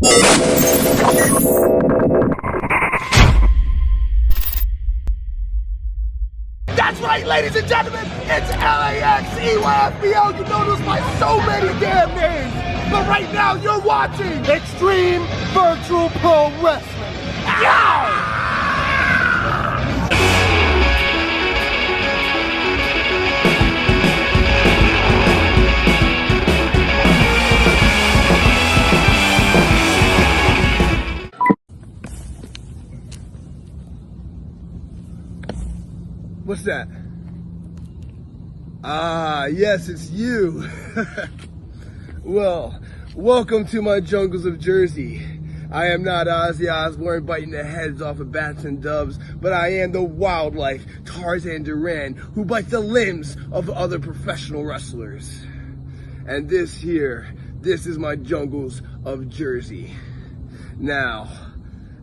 That's right, ladies and gentlemen, it's LAX Xvpw. You know this by so many damn names. But right now, you're watching Xtreme Virtual Pro Wrestling. Yow! What's that? Ah, yes, it's you. Well, welcome to my jungles of Jersey. I am not Ozzy Osbourne biting the heads off of bats and doves, but I am the wildlife Tarzan Duran who bites the limbs of other professional wrestlers. And this is my jungles of Jersey. Now,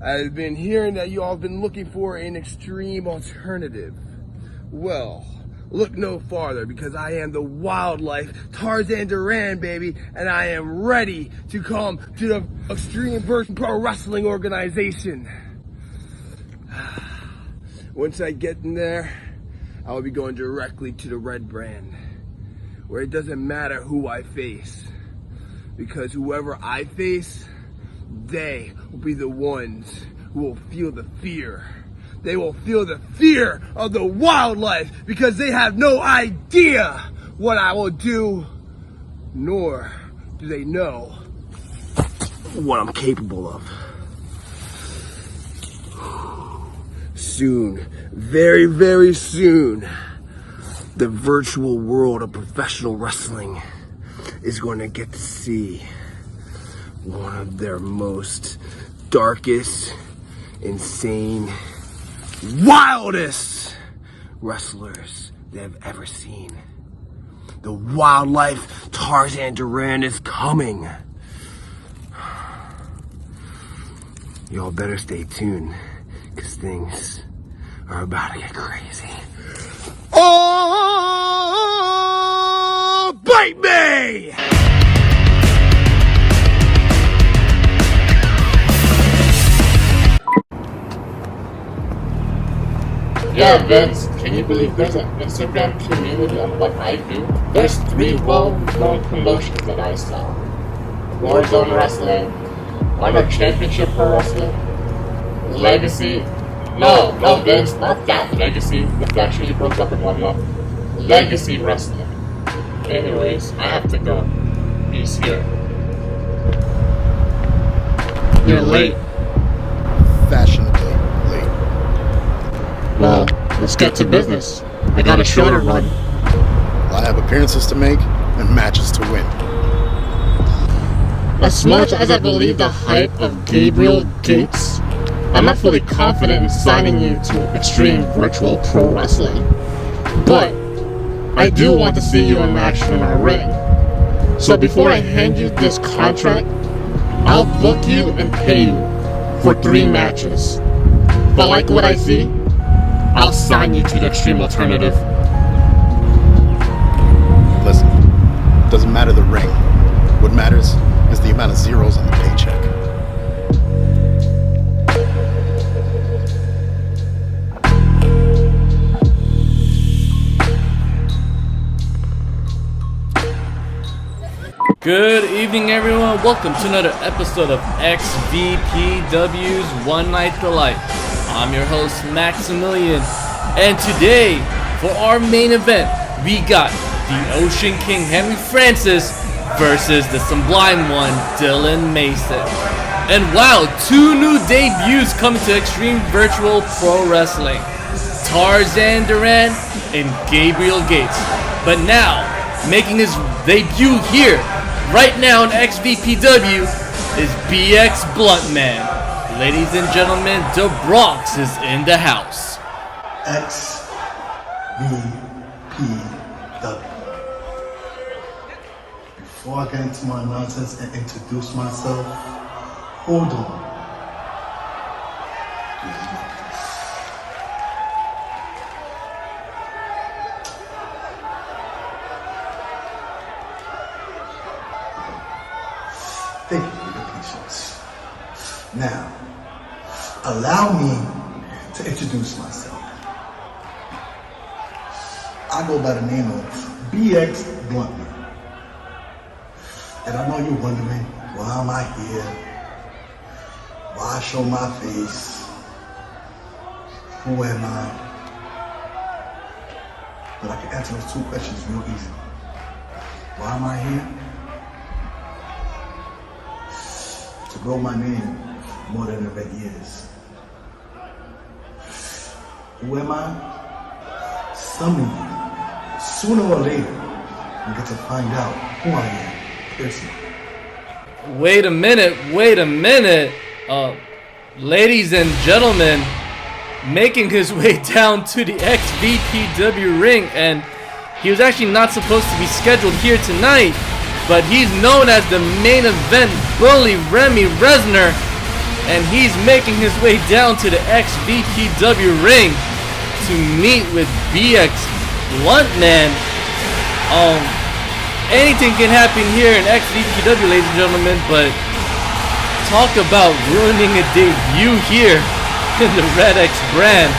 I've been hearing that you all have been looking for an extreme alternative. Well, look no farther, because I am the wildlife Tarzan Duran, baby, and I am ready to come to the Xtreme Virtual Pro Wrestling organization. Once I get in there, I will be going directly to the red brand, where it doesn't matter who I face, because whoever I face, they will be the ones who will feel the fear. They will feel the fear of the wildlife, because they have no idea what I will do, nor do they know what I'm capable of. Soon, very, very soon, the virtual world of professional wrestling is going to get to see one of their most darkest, insane, wildest wrestlers they've ever seen. The wildlife Tarzan Duran is coming. Y'all better stay tuned, because things are about to get crazy. Oh, bite me! Yeah, Vince, can you believe there's an Instagram community of what I do? There's 3 well-known promotions that I sell. Warzone Wrestling, Honor Championship Pro Wrestling, Legacy. No, Vince, not that Legacy. The faction you broke up and whatnot. Legacy Wrestling. Anyways, I have to go. He's here. You're late. Fashionably late. Well, let's get to business. I got a show to run. I have appearances to make and matches to win. As much as I believe the hype of Gabriel Gates, I'm not fully confident in signing you to Xtreme Virtual Pro Wrestling. But I do want to see you in action in our ring. So before I hand you this contract, I'll book you and pay you for 3 matches. But like what I see, I'll sign you to the Extreme Alternative. Listen, doesn't matter the ring. What matters is the amount of zeros on the paycheck. Good evening, everyone. Welcome to another episode of Xvpw's One Night Delight. I'm your host, Maximilian, and today, for our main event, we got the Ocean King Henry Francis versus the Sublime One, Dylan Mason. And wow, 2 new debuts coming to Xtreme Virtual Pro Wrestling. Tarzan Duran and Gabriel Gates. But now, making his debut here, right now on Xvpw, is BX Bluntman. Ladies and gentlemen, the Bronx is in the house. Xvpw. Before I get into my nonsense and introduce myself, hold on. Thank you for your patience. Now, allow me to introduce myself. I go by the name of BX Bluntman. And I know you're wondering, why am I here? Why show my face? Who am I? But I can answer those two questions real easy. Why am I here? To grow my name more than 11 years. Who am I? Some of you, sooner or later, you get to find out who I am personally. Wait a minute. Ladies and gentlemen, making his way down to the Xvpw ring, and he was actually not supposed to be scheduled here tonight, but he's known as the main event bully, Remy Resner, and he's making his way down to the Xvpw ring to meet with BX Bluntman. Anything can happen here in Xvpw, ladies and gentlemen, but talk about ruining a debut here in the Red X brand.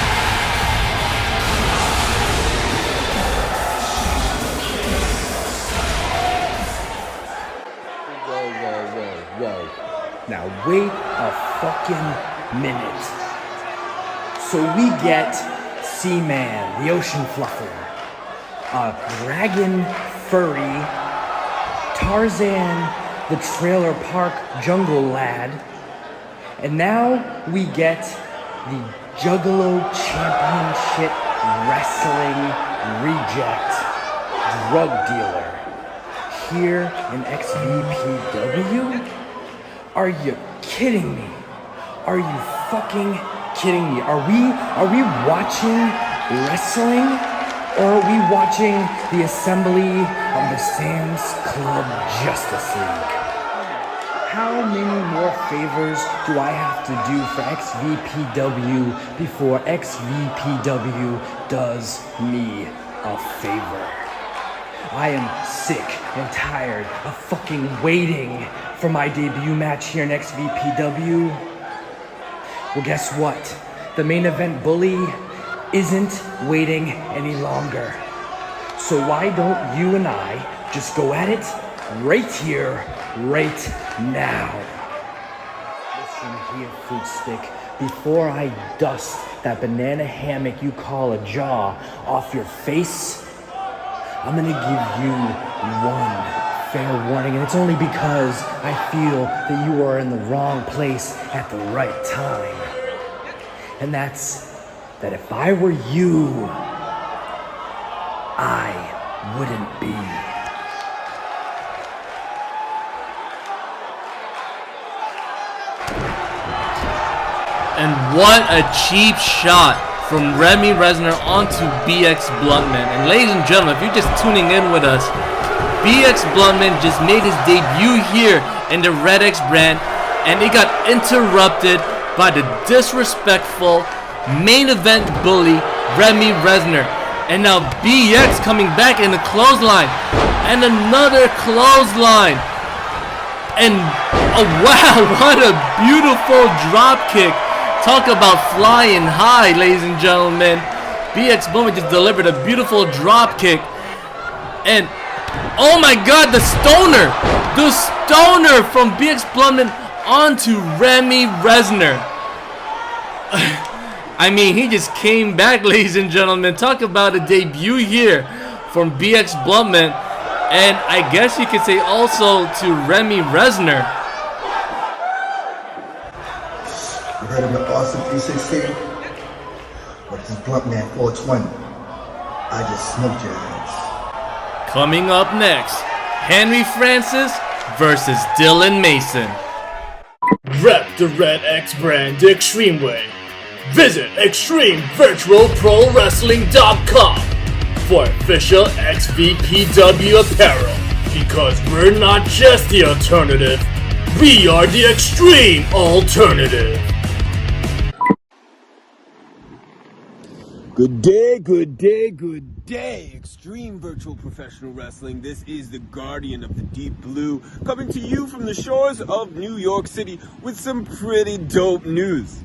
Whoa. Now wait a fucking minute. So we get Seaman, the ocean fluffer, Dragon Furry, Tarzan, the trailer park jungle lad, and now we get the Juggalo Championship Wrestling reject drug dealer here in Xvpw? Are you kidding me? Are you fucking kidding me? Are we watching wrestling, or are we watching the assembly of the Sam's Club Justice League? How many more favors do I have to do for Xvpw before Xvpw does me a favor? I am sick and tired of fucking waiting for my debut match here in Xvpw. Well, guess what? The main event bully isn't waiting any longer. So why don't you and I just go at it right here, right now? Listen here, fruit stick. Before I dust that banana hammock you call a jaw off your face, I'm gonna give you one fair warning, and it's only because I feel that you are in the wrong place at the right time. And that's that if I were you, I wouldn't be. And what a cheap shot from Remy Resner onto BX Bluntman. And ladies and gentlemen, if you're just tuning in with us, BX Bluntman just made his debut here in the Red X brand, and it got interrupted by the disrespectful main event bully Remy Resner. And now BX coming back in the clothesline, and another clothesline. And oh wow, what a beautiful drop kick. Talk about flying high, ladies and gentlemen. BX Bluntman just delivered a beautiful drop kick. And oh my god, the stoner from BX Bluntman onto Remy Resner. I mean, he just came back, ladies and gentlemen. Talk about a debut here from BX Bluntman, and I guess you could say also to Remy Resner. You heard of the Awesome 316? But this Bluntman 420. I just smoked your ass. Coming up next, Henry Francis versus Dylan Mason. Rep the Red X brand the extreme way. Visit XtremeVirtualProWrestling.com for official Xvpw apparel. Because we're not just the alternative, we are the extreme alternative. Good day, good day, good day, Extreme Virtual Professional Wrestling. This is the Guardian of the Deep Blue, coming to you from the shores of New York City with some pretty dope news.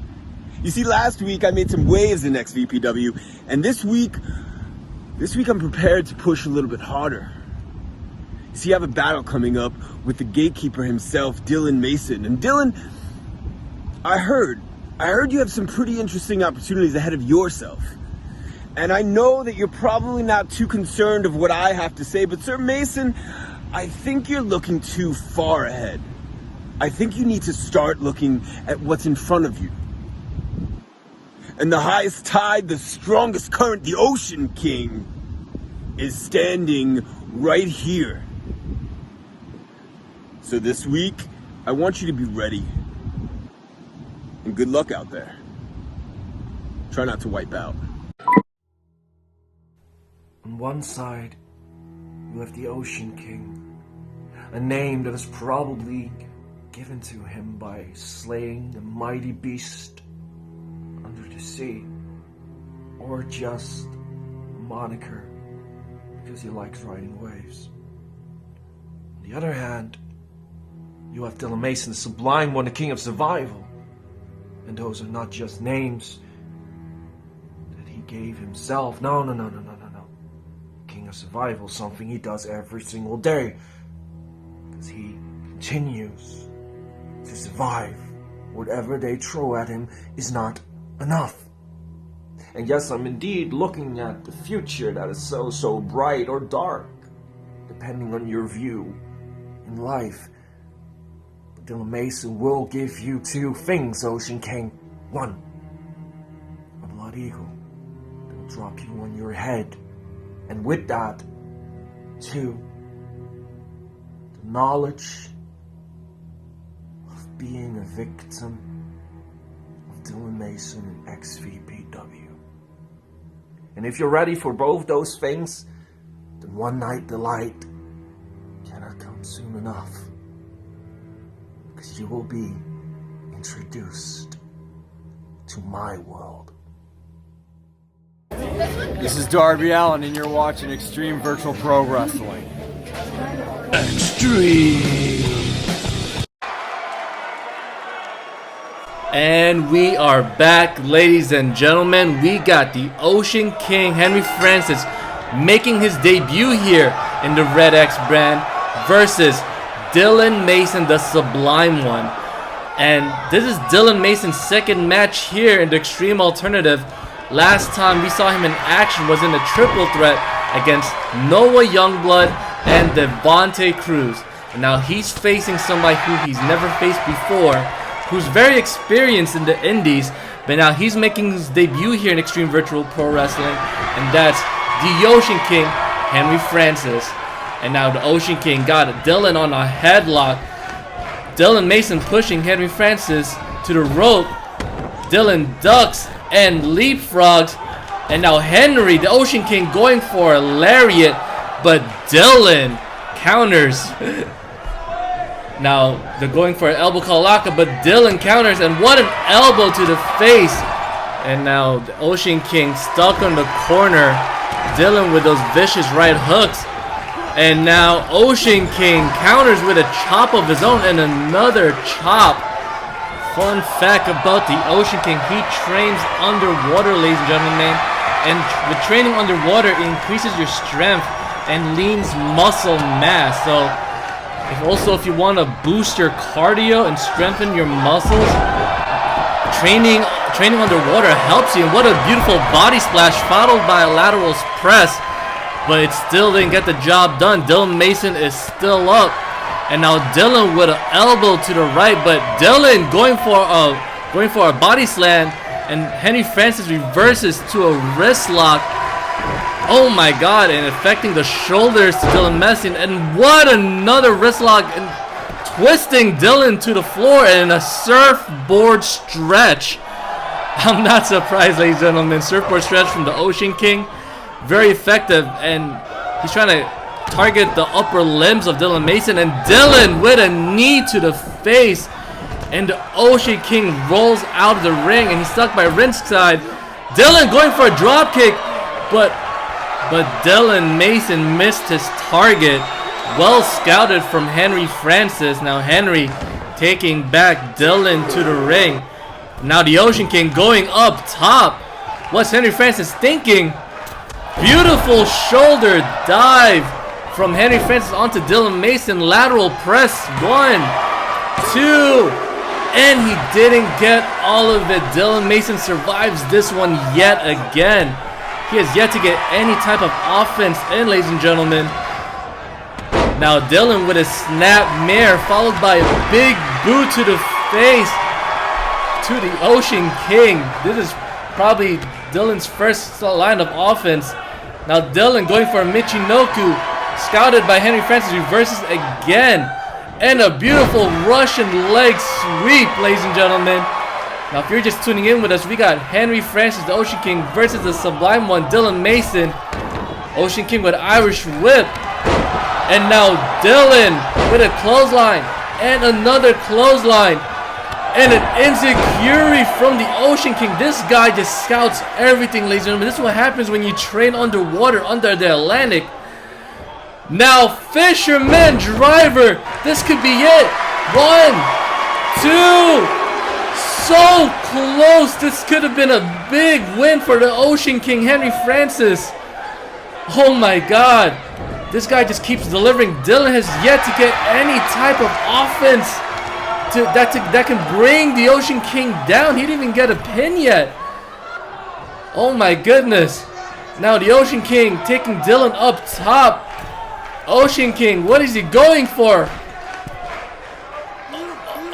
You see, last week I made some waves in Xvpw, and this week I'm prepared to push a little bit harder. You see, I have a battle coming up with the gatekeeper himself, Dylan Mason. And Dylan, I heard you have some pretty interesting opportunities ahead of yourself. And I know that you're probably not too concerned of what I have to say, but Sir Mason, I think you're looking too far ahead. I think you need to start looking at what's in front of you. And the highest tide, the strongest current, the Ocean King, is standing right here. So this week, I want you to be ready. And good luck out there. Try not to wipe out. On one side, you have the Ocean King, a name that is probably given to him by slaying the mighty beast under the sea, or just a moniker because he likes riding waves. On the other hand, you have Dylan Mason, the Sublime One, the King of Survival, and those are not just names that he gave himself. No. King of Survival, something he does every single day, because he continues to survive. Whatever they throw at him is not enough. And yes, I'm indeed looking at the future that is so bright or dark, depending on your view in life. But Dylan Mason will give you two things, Ocean King. One, a blood eagle that will drop you on your head. And with that, two, the knowledge of being a victim of Dylan Mason and Xvpw. And if you're ready for both those things, then one night delight cannot come soon enough, because you will be introduced to my world. This is Darby Allin, and you're watching Xtreme Virtual Pro Wrestling. And we are back, ladies and gentlemen. We got the Ocean King, Henry Francis, making his debut here in the Red X brand versus Dylan Mason, the Sublime One. And this is Dylan Mason's second match here in the Extreme Alternative. Last time we saw him in action was in a triple threat against Noah Youngblood and Devontae Cruz. And now he's facing somebody who he's never faced before, who's very experienced in the indies, but now he's making his debut here in Extreme Virtual Pro Wrestling, and that's the Ocean King, Henry Francis. And now the Ocean King got Dylan on a headlock. Dylan Mason pushing Henry Francis to the rope. Dylan ducks and leapfrogs, and now Henry, the Ocean King, going for a lariat, but Dylan counters. Now they're going for an elbow kalaka, but Dylan counters, and what an elbow to the face. And now the Ocean King stuck on the corner, Dylan with those vicious right hooks, and now Ocean King counters with a chop of his own and another chop. Fun fact about the Ocean King, he trains underwater, ladies and gentlemen, and with training underwater, it increases your strength and leans muscle mass. So if you want to boost your cardio and strengthen your muscles, training underwater helps you. And what a beautiful body splash followed by a lateral press, but it still didn't get the job done. Dylan Mason is still up. And now Dylan with an elbow to the right, but Dylan going for a body slam, and Henry Francis reverses to a wrist lock. Oh my God! And affecting the shoulders to Dylan Mason, and what another wrist lock, and twisting Dylan to the floor, and a surfboard stretch. I'm not surprised, ladies and gentlemen. Surfboard stretch from the Ocean King, very effective, and he's trying to target the upper limbs of Dylan Mason, and Dylan with a knee to the face, and the Ocean King rolls out of the ring, and he's stuck by ringside. Dylan going for a drop kick, but but Dylan Mason missed his target. Well scouted from Henry Francis. Now Henry taking back Dylan to the ring. Now the Ocean King going up top. What's Henry Francis thinking? Beautiful shoulder dive from Henry Francis onto Dylan Mason. Lateral press. 1, 2, and he didn't get all of it. Dylan Mason survives this one yet again. He has yet to get any type of offense in, ladies and gentlemen. Now Dylan with a snap mare followed by a big boot to the face to the Ocean King. This is probably Dylan's first line of offense. Now Dylan going for a Michinoku, scouted by Henry Francis, reverses again. And a beautiful Russian leg sweep, ladies and gentlemen. Now if you're just tuning in with us, we got Henry Francis, the Ocean King, versus the Sublime One, Dylan Mason. Ocean King with Irish whip. And now Dylan with a clothesline. And another clothesline. And an enziguri from the Ocean King. This guy just scouts everything, ladies and gentlemen. This is what happens when you train underwater, under the Atlantic. Now Fisherman Driver. This could be it. 1, 2. So close. This could have been a big win for the Ocean King, Henry Francis. Oh my God. This guy just keeps delivering. Dylan has yet to get any type of offense that can bring the Ocean King down. He didn't even get a pin yet. Oh my goodness. Now the Ocean King taking Dylan up top. Ocean King, what is he going for?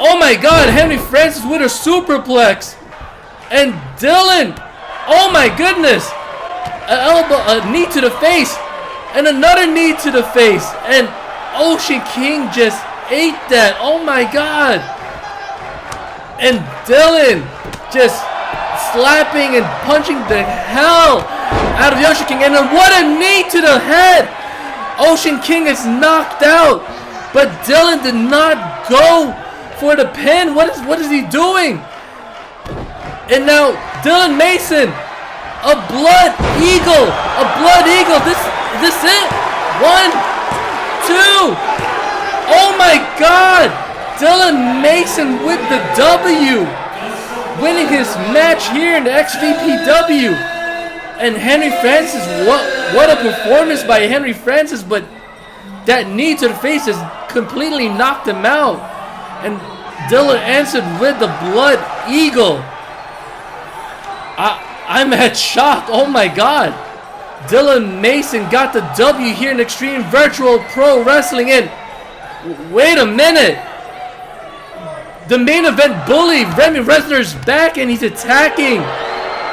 Oh my God, Henry Francis with a superplex. And Dylan, oh my goodness. An elbow, a knee to the face. And another knee to the face. And Ocean King just ate that. Oh my God. And Dylan just slapping and punching the hell out of the Ocean King. And then what a knee to the head. Ocean King is knocked out. But Dylan did not go for the pin. What is he doing? And now Dylan Mason, a blood eagle. A blood eagle. This it? 1, 2. Oh my God. Dylan Mason with the W. Winning his match here in the Xvpw. And Henry Francis, what a performance by Henry Francis, but that knee to the face has completely knocked him out. And Dylan answered with the Blood Eagle. I'm at shock. Oh my God. Dylan Mason got the W here in Xtreme Virtual Pro Wrestling. And wait a minute. The main event bully, Remy Resner's back and he's attacking.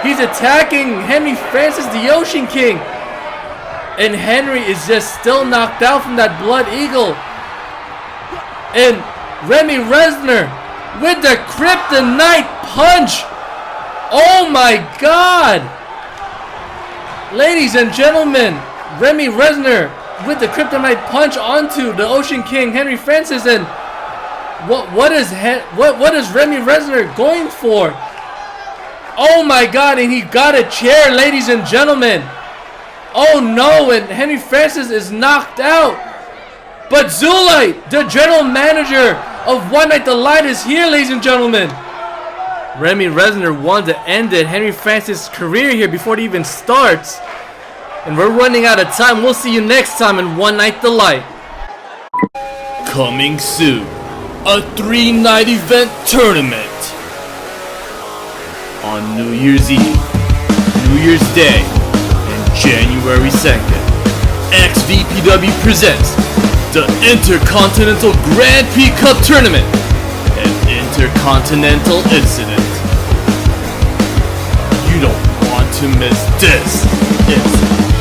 He's attacking Henry Francis, the Ocean King. And Henry is just still knocked out from that Blood Eagle. And Remy Resner with the Kryptonite Punch. Oh my God. Ladies and gentlemen, Remy Resner with the Kryptonite Punch onto the Ocean King, Henry Francis. And what is Remy Resner going for? Oh my God, and he got a chair, ladies and gentlemen. Oh no, and Henry Francis is knocked out. But Zulite, the general manager of One Night the Light, is here, ladies and gentlemen. Remy Resner wanted to end Henry Francis' career here before it even starts. And we're running out of time. We'll see you next time in One Night the Light. Coming soon, a 3-night event tournament. On New Year's Eve, New Year's Day, and January 2nd, Xvpw presents the Intercontinental Grand Prix Cup Tournament, an intercontinental incident. You don't want to miss this incident.